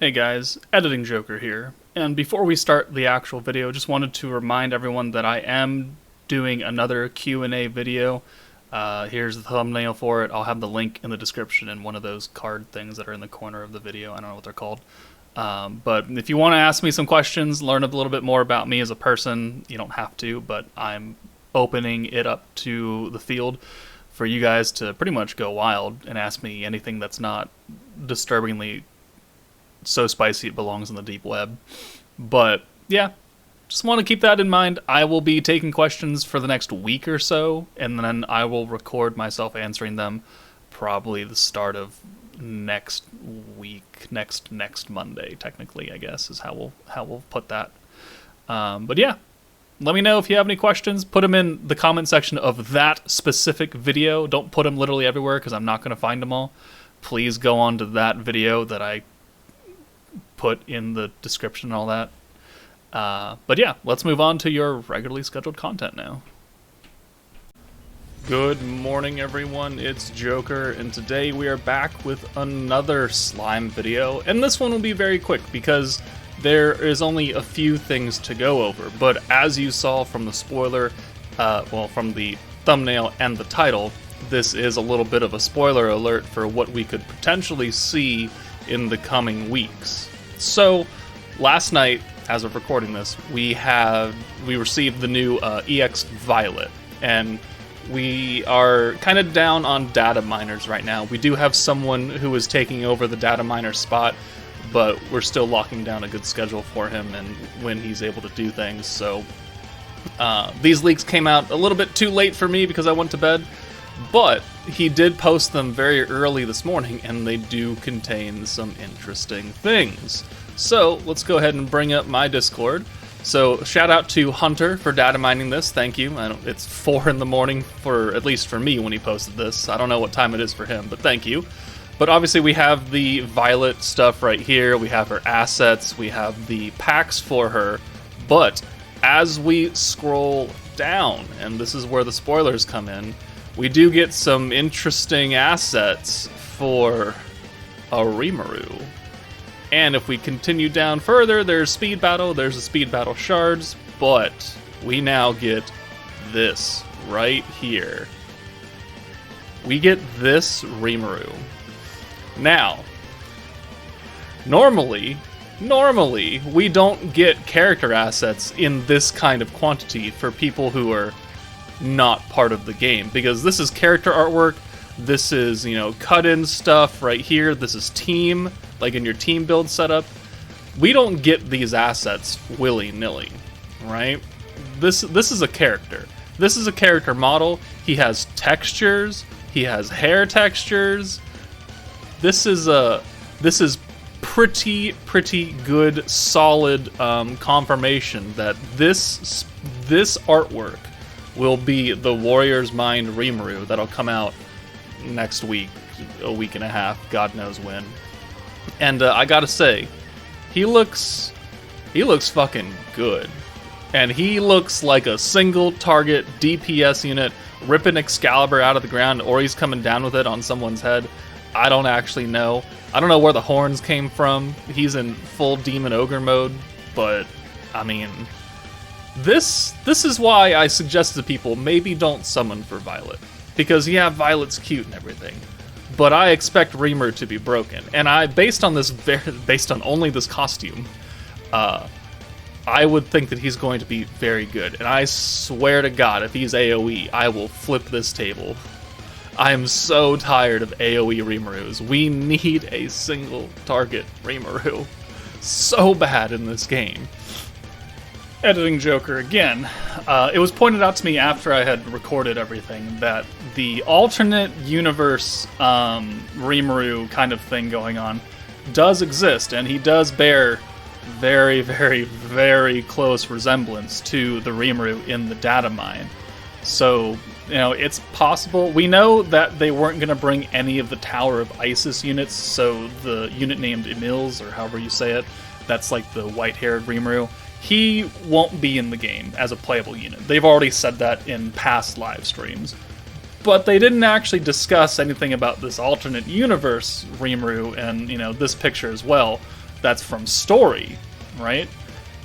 Hey guys, Editing Joker here, and before we start the actual video, just wanted to remind everyone that I am doing another Q&A video. Here's the thumbnail for it. I'll have the link in the description and one of those card things that are in the corner of the video. I don't know what they're called. But if you want to ask me some questions, learn a little bit more about me as a person, you don't have to, but I'm opening it up to the field for you guys to pretty much go wild and ask me anything that's not disturbingly so spicy it belongs in the deep web. But yeah, just want to keep that in mind. I will be taking questions for the next week or so, and then I will record myself answering them probably the start of next week, next Monday, technically, I guess, is how we'll put that. But yeah, let me know if you have any questions. Put them in the comment section of that specific video. Don't put them literally everywhere because I'm not going to find them all. Please go on to that video that I put in the description and all that. But yeah, let's move on to your regularly scheduled content now. Good morning, everyone. It's Joker, and today we are back with another slime video. And this one will be very quick because there is only a few things to go over. But as you saw from the spoiler, from the thumbnail and the title, this is a little bit of a spoiler alert for what we could potentially see in the coming weeks. So, last night, as of recording this, we received the new EX Violet, and we are kind of down on data miners right now. We do have someone who is taking over the data miner spot, but we're still locking down a good schedule for him and when he's able to do things. So, these leaks came out a little bit too late for me because I went to bed, but he did post them very early this morning, and they do contain some interesting things. So let's go ahead and bring up my Discord. So shout out to Hunter for data mining this. Thank you. It's 4 in the morning at least for me when he posted this. I don't know what time it is for him, but thank you. But obviously we have the Violet stuff right here. We have her assets. We have the packs for her. But as we scroll down, and this is where the spoilers come in, we do get some interesting assets for a Rimuru. And if we continue down further, there's Speed Battle, there's the Speed Battle Shards, but we now get this right here. We get this Rimuru. Now, normally, we don't get character assets in this kind of quantity for people who are not part of the game, because this is character artwork, this is, cut-in stuff right here, this is team, like in your team build setup. We don't get these assets willy-nilly, right? This is a character. This is a character model. He has textures, he has hair textures. This is pretty good, solid confirmation that this artwork will be the Warrior's Mind Rimuru that'll come out next week, a week and a half, God knows when. And I gotta say, he looks fucking good. And he looks like a single target DPS unit ripping Excalibur out of the ground, or he's coming down with it on someone's head. I don't actually know. I don't know where the horns came from. He's in full Demon Ogre mode, but I mean, This is why I suggest to people, maybe don't summon for Violet. Because yeah, Violet's cute and everything, but I expect Rimuru to be broken. And based on only this costume, I would think that he's going to be very good. And I swear to God, if he's AoE, I will flip this table. I am so tired of AoE Rimurus. We need a single target Rimuru so bad in this game. Editing Joker again. It was pointed out to me after I had recorded everything that the alternate universe Rimuru kind of thing going on does exist, and he does bear very, very, very close resemblance to the Rimuru in the DATAMINE. So, it's possible. We know that they weren't going to bring any of the Tower of Isis units, so the unit named Emils, or however you say it, that's like the white-haired Rimuru. He won't be in the game as a playable unit. They've already said that in past live streams. But they didn't actually discuss anything about this alternate universe Rimuru and, this picture as well. that's from story, right?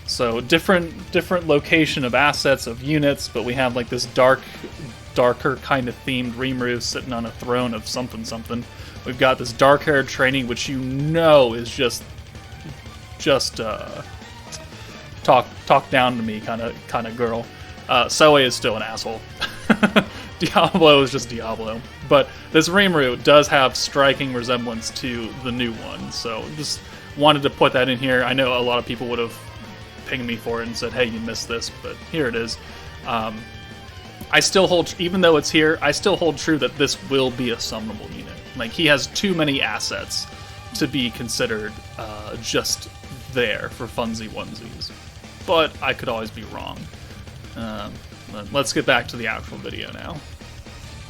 So different location of assets, of units, but we have like this darker kind of themed Rimuru sitting on a throne of something. We've got this dark-haired trainee, which you know is just talk down to me kind of girl. Soe is still an asshole. Diablo is just Diablo. But this Rimuru does have striking resemblance to the new one, so just wanted to put that in here. I know a lot of people would have pinged me for it and said, hey, you missed this, but here it is. I still hold, even though it's here, I still hold true that this will be a summonable unit. Like, he has too many assets to be considered just there for funsy onesies. But I could always be wrong. Let's get back to the actual video now.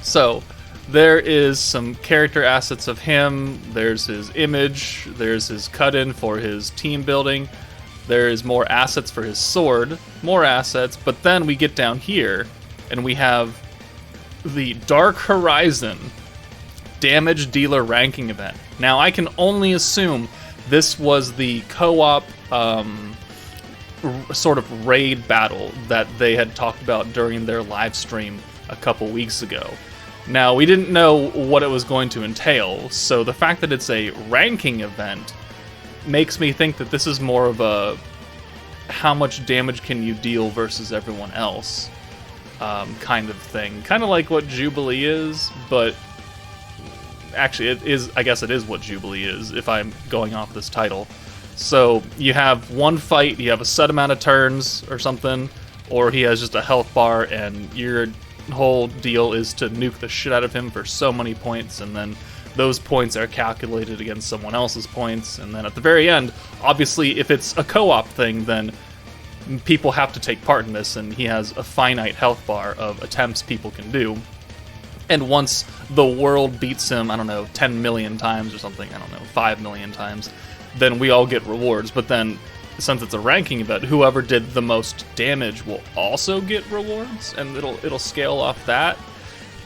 So, there is some character assets of him, there's his image, there's his cut-in for his team building, there is more assets for his sword, more assets, but then we get down here, and we have the Dark Horizon Damage Dealer Ranking event. Now, I can only assume this was the co-op sort of raid battle that they had talked about during their live stream a couple weeks ago. Now, we didn't know what it was going to entail, so the fact that it's a ranking event makes me think that this is more of a how much damage can you deal versus everyone else kind of thing. Kind of like what Jubilee is, but actually it is, I guess it is what Jubilee is if I'm going off this title. So you have one fight, you have a set amount of turns or something, or he has just a health bar and your whole deal is to nuke the shit out of him for so many points, and then those points are calculated against someone else's points, and then at the very end, obviously if it's a co-op thing, then people have to take part in this, and he has a finite health bar of attempts people can do. And once the world beats him, I don't know, 10 million times or something, I don't know, 5 million times, then we all get rewards. But then, since it's a ranking event, whoever did the most damage will also get rewards, and it'll scale off that.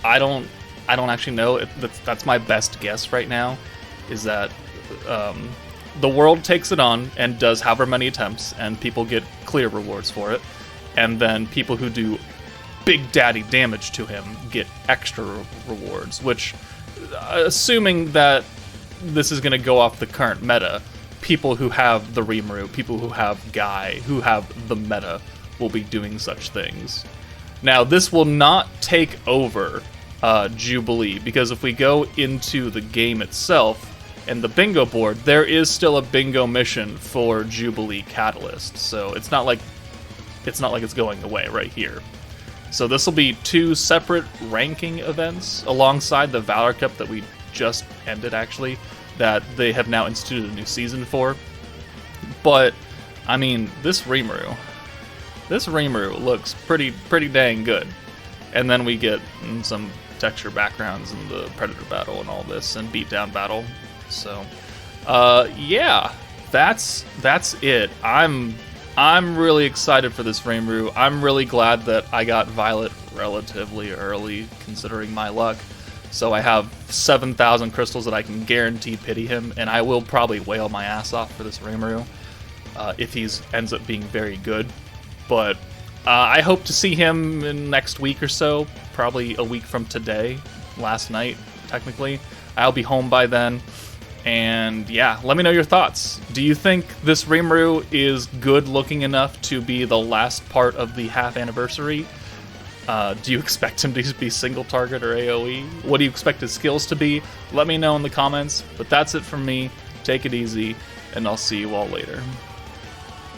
I don't actually know. That's my best guess right now, is that the world takes it on and does however many attempts, and people get clear rewards for it, and then people who do big daddy damage to him get extra rewards, which, assuming that this is going to go off the current meta, people who have the Rimuru, people who have Guy, who have the meta, will be doing such things. Now, this will not take over Jubilee, because if we go into the game itself and the bingo board, there is still a bingo mission for Jubilee Catalyst, so it's not like it's going away right here. So this will be two separate ranking events alongside the Valor Cup that we just ended, actually, that they have now instituted a new season for. But I mean, this Rimuru looks pretty dang good. And then we get some texture backgrounds in the Predator battle and all this, and beatdown battle. So yeah, that's it. I'm really excited for this Rimuru. I'm really glad that I got Violet relatively early, considering my luck. So I have 7,000 crystals that I can guarantee pity him, and I will probably wail my ass off for this Rimuru if he ends up being very good. But I hope to see him in next week or so, probably a week from today, last night, technically. I'll be home by then. And yeah, let me know your thoughts. Do you think this Rimuru is good looking enough to be the last part of the half anniversary? Do you expect him to be single target or AoE? What do you expect his skills to be? Let me know in the comments. But that's it from me. Take it easy, and I'll see you all later.